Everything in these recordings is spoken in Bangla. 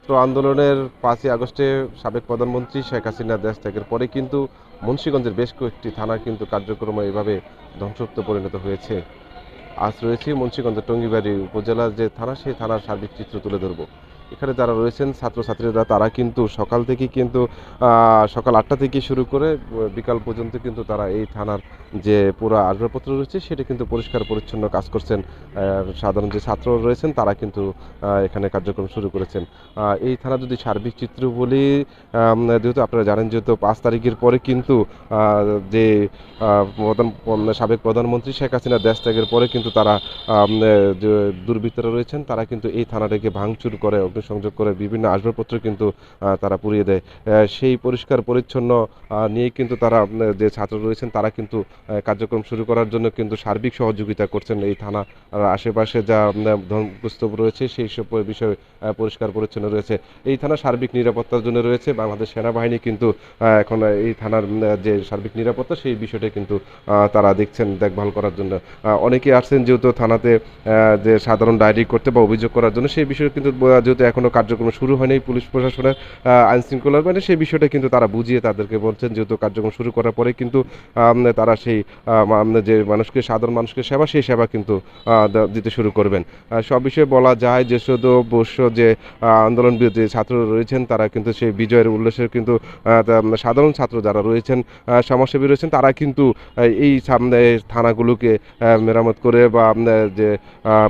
ছাত্র আন্দোলনের 5ই আগস্টে সাবেক প্রধানমন্ত্রী শেখ হাসিনা দেশ ত্যাগের পরে কিন্তু মুন্সিগঞ্জের বেশ কয়েকটি থানা কিন্তু কার্যক্রম এভাবে ধ্বংসপ্তে পরিণত হয়েছে। আজ রয়েছে মুন্সিগঞ্জের টঙ্গিবাড়ি উপজেলার যে থানা, সেই থানার সার্বিক চিত্র তুলে ধরবো। এখানে যারা রয়েছেন ছাত্রছাত্রীরা, তারা কিন্তু সকাল থেকে কিন্তু সকাল 8টা থেকে শুরু করে বিকাল পর্যন্ত কিন্তু তারা এই থানার যে পুরো আসবাবপত্র রয়েছে সেটা কিন্তু পরিষ্কার পরিচ্ছন্ন কাজ করছেন। সাধারণ যে ছাত্র রয়েছেন তারা কিন্তু এখানে কার্যক্রম শুরু করেছেন। এই থানা যদি সার্বিক চিত্র বলি, যেহেতু আপনারা জানেন, যেহেতু 5 তারিখের পরে কিন্তু যে সাবেক প্রধানমন্ত্রী শেখ হাসিনা দেশ ত্যাগের পরে কিন্তু তারা যে দুর্বৃত্তরা রয়েছেন তারা কিন্তু এই থানাটাকে ভাঙচুর করে, অগ্নিসংযোগ করে, বিভিন্ন আসবাবপত্র কিন্তু তারা পুড়িয়ে দেয়। সেই পরিষ্কার পরিচ্ছন্ন নিয়ে কিন্তু তারা যে ছাত্র রয়েছেন তারা কিন্তু কার্যক্রম শুরু করার জন্য কিন্তু সার্বিক সহযোগিতা করছেন। এই থানা আশেপাশে যা ধ্বংসস্তূপ রয়েছে সেই সব বিষয়ে পরিষ্কার পরিচ্ছন্ন রয়েছে। এই থানা সার্বিক নিরাপত্তার জন্য রয়েছে বাংলাদেশ সেনাবাহিনী কিন্তু এখন এই থানার যে সার্বিক নিরাপত্তা সেই বিষয়টা কিন্তু তারা দেখছেন দেখভাল করার জন্য। অনেকেই আসছেন যেহেতু থানাতে যে সাধারণ ডায়েরি করতে বা অভিযোগ করার জন্য, সেই বিষয়ে কিন্তু যেহেতু এখনও কার্যক্রম শুরু হয়নি পুলিশ প্রশাসনের আইন শৃঙ্খলার, মানে সেই বিষয়টা কিন্তু তারা বুঝিয়ে তাদেরকে বলছেন, যেহেতু কার্যক্রম শুরু করার পরে কিন্তু তারা সেই যে মানুষকে, সাধারণ মানুষকে সেবা, সেই সেবা কিন্তু দিতে শুরু করবেন। সব বিষয়ে বলা যায় যে শুধু অবশ্য যে আন্দোলন বিরোধী ছাত্র রয়েছেন তারা কিন্তু সেই বিজয়ের উল্লাসের কিন্তু সাধারণ ছাত্র যারা রয়েছেন, সমাজসেবী রয়েছেন, তারা কিন্তু এই সামনে থানাগুলোকে মেরামত করে বা যে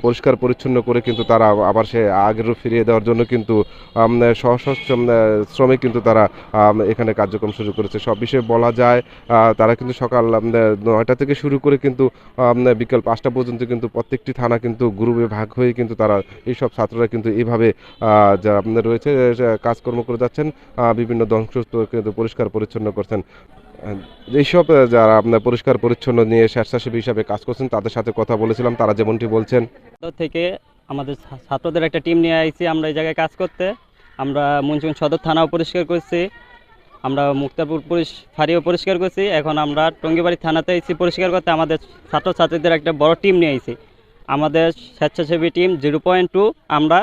পরিষ্কার পরিচ্ছন্ন করে কিন্তু তারা আবার সে আগের রূপ ফিরিয়ে দেওয়ার জন্য কিন্তু সশস্ত্র শ্রমিক কিন্তু তারা এখানে কার্যক্রম শুরু করেছে। সব বিষয়ে বলা যায় তারা কিন্তু সকাল 9টা থেকে শুরু করে কিন্তু বিকেল 5টা পর্যন্ত কিন্তু প্রত্যেকটি থানা কিন্তু গ্রুপে ভাগ হয়ে কিন্তু তারা এইসব ছাত্ররা কিন্তু এইভাবে যা রয়েছে কাজকর্ম করে যাচ্ছেন, বিভিন্ন ধ্বংসস্তূপ কিন্তু পরিষ্কার পরিচ্ছন্ন করছেন। এইসব যারা আপনার পরিষ্কার পরিচ্ছন্ন নিয়ে স্বেচ্ছাসেবী হিসাবে কাজ করছেন তাদের সাথে কথা বলেছিলাম, তারা যেমনটি বলছেন। থেকে আমাদের ছাত্রদের একটা টিম নিয়ে আইছি আমরা এই জায়গায় কাজ করতে। আমরা মুন্সিগঞ্জ সদর থানাও পরিষ্কার করছি, আমরা মুক্তারপুর ফাঁড়িও পরিষ্কার করছি, এখন আমরা টঙ্গিবাড়ি থানাতে আইছি পরিষ্কার করতে। আমাদের ছাত্রছাত্রীদের একটা বড় টিম নিয়ে আইছি, আমাদের স্বেচ্ছাসেবী টিম 0.2। আমরা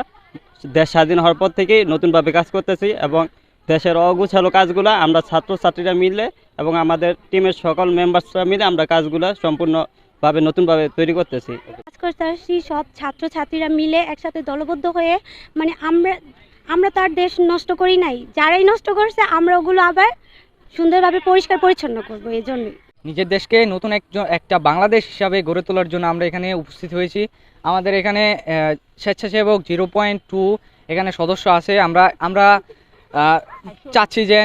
দেশ স্বাধীন হওয়ার পর থেকেই নতুনভাবে কাজ করতেছি এবং দেশের অগুছালো কাজগুলো আমরা ছাত্রছাত্রীরা মিলে এবং আমাদের টিমের সকল মেম্বার্সরা মিলে আমরা কাজগুলো সম্পূর্ণভাবে নতুনভাবে তৈরি করতেছি। কাজ করতে আসছি সব ছাত্রছাত্রীরা মিলে একসাথে দলবদ্ধ হয়ে, মানে আমরা তার দেশ নষ্ট করি নাই, যারাই নষ্ট করছে আমরা ওগুলো আবার সুন্দরভাবে পরিষ্কার পরিচ্ছন্ন করবো। এই জন্যই নিজের দেশকে নতুন একটা বাংলাদেশ হিসাবে গড়ে তোলার জন্য আমরা এখানে উপস্থিত হয়েছি। আমাদের এখানে স্বেচ্ছাসেবক 0.2 এখানে সদস্য আছে। আমরা চাচ্ছি যে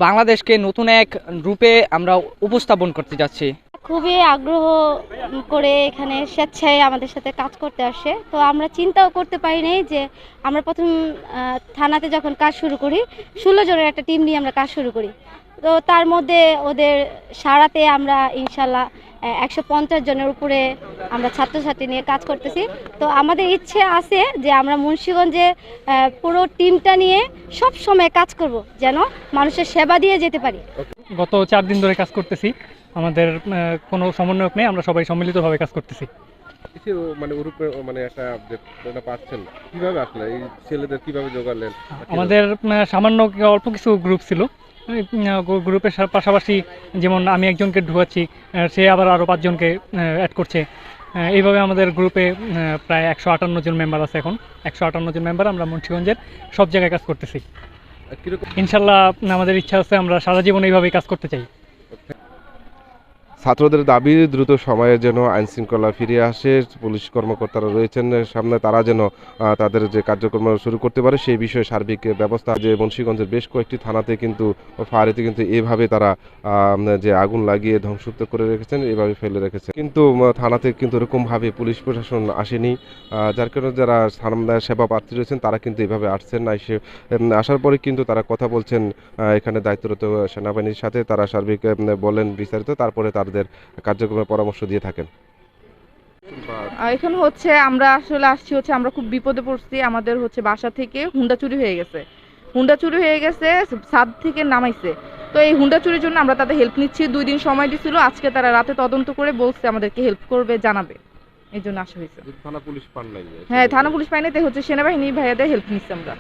বাংলাদেশকে নতুন এক রূপে আমরা উপস্থাপন করতে যাচ্ছি। খুবই আগ্রহ করে এখানে স্বেচ্ছায় আমাদের সাথে কাজ করতে আসে। তো আমরা চিন্তাও করতে পারি নাই যে আমরা প্রথম থানাতে যখন কাজ শুরু করি 16 জনের একটা টিম নিয়ে আমরা কাজ শুরু করি। তো তার মধ্যে ওদের সারাতে আমরা ইনশাল্লাহ 150 জনের উপরে আমরা ছাত্রছাত্রী নিয়ে কাজ করতেছি। তো আমাদের ইচ্ছে আছে যে আমরা মুন্সিগঞ্জে পুরো টিমটা নিয়ে সব সময় কাজ করব, যেন মানুষের সেবা দিয়ে যেতে পারি। গত 4 দিন ধরে কাজ করতেছি, আমাদের কোনো সমন্বয়ক নেই, আমরা সবাই সম্মিলিতভাবে কাজ করতেছি। মানে গ্রুপে মানে একটা পাচ্ছেন কিভাবে আসলে এই ছেলেদের কিভাবে জোগাড়লেন? আমাদের সামান্য অল্প কিছু গ্রুপ ছিল, গ্রুপের পাশাপাশি যেমন আমি একজনকে ঢুকাচ্ছি, সে আবার আরও 5 জনকে অ্যাড করছে। এইভাবে আমাদের গ্রুপে প্রায় 158 জন মেম্বার আছে। এখন 158 জন মেম্বার আমরা মুন্সিগঞ্জের সব জায়গায় কাজ করতেছি। ইনশাল্লাহ আমাদের ইচ্ছা আছে আমরা সারা জীবন এইভাবেই কাজ করতে চাই। ছাত্রদের দাবি দ্রুত সময়ে যেন আইন শৃঙ্খলা ফিরিয়ে আসে, পুলিশ কর্মকর্তারা রয়েছেন সামনে, তারা যেন তাদের যে কার্যক্রম শুরু করতে পারে সেই বিষয়ে সার্বিক ব্যবস্থা। যে মুন্সিগঞ্জের বেশ কয়েকটি থানাতে কিন্তু ফাঁড়িতে কিন্তু এভাবে তারা যে আগুন লাগিয়ে ধ্বংসযুক্ত করে রেখেছেন, এভাবে ফেলে রেখেছে, কিন্তু থানাতে কিন্তু এরকমভাবে পুলিশ প্রশাসন আসেনি, যার কারণে যারা সেবা প্রার্থী রয়েছেন তারা কিন্তু এভাবে আসছেন না। আসার পরে কিন্তু তারা কথা বলছেন এখানে দায়িত্বরত সেনাবাহিনীর সাথে, তারা সার্বিক বলেন বিস্তারিত, তারপরে তাদের কার্যক্রমের পরামর্শ দিয়ে থাকেন। এখন হচ্ছে আমরা আসলে আসছি হচ্ছে আমরা খুব বিপদে পড়ছি। আমাদের হচ্ছে বাসা থেকে হুন্ডা চুরি হয়ে গেছে, ছাদ থেকে নামাইছে। তো এই হুন্ডা চুরির জন্য আমরা তাদের হেল্প নিচ্ছি। 2 দিন সময় দিছিল, আজকে তারা রাতে তদন্ত করে বলছে আমাদেরকে হেল্প করবে, জানাবে, এই জন্য আসা হয়েছে। থানা পুলিশ পান নাই? হ্যাঁ, থানা পুলিশ পাই নাই, তাই হচ্ছে সেনাবাহিনী ভাইয়াদের হেল্প নিচ্ছি আমরা।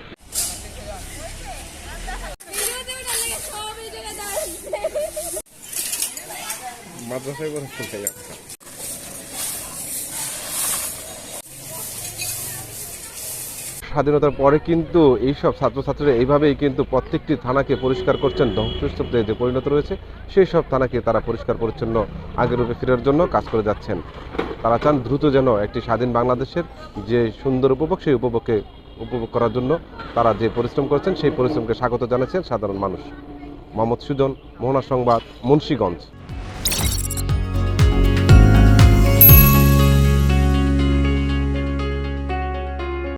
মাদ্রাসায় পড়াচ্ছেন ভাইয়া? স্বাধীনতার পরে কিন্তু এইসব ছাত্রছাত্রীরা এইভাবেই কিন্তু প্রত্যেকটি থানাকে পরিষ্কার করছেন, ধ্বংসস্তূপে যে পরিণত রয়েছে সেই সব থানাকে তারা পরিষ্কার পরিচ্ছন্ন আগের রূপে ফেরার জন্য কাজ করে যাচ্ছেন। তারা চান দ্রুত যেন একটি স্বাধীন বাংলাদেশের যে সুন্দর উপভোগ সেই উপভোগকে উপভোগ করার জন্য তারা যে পরিশ্রম করছেন সেই পরিশ্রমকে স্বাগত জানাচ্ছেন সাধারণ মানুষ। মোহাম্মদ সুজন, মোহনা সংবাদ, মুন্সিগঞ্জ।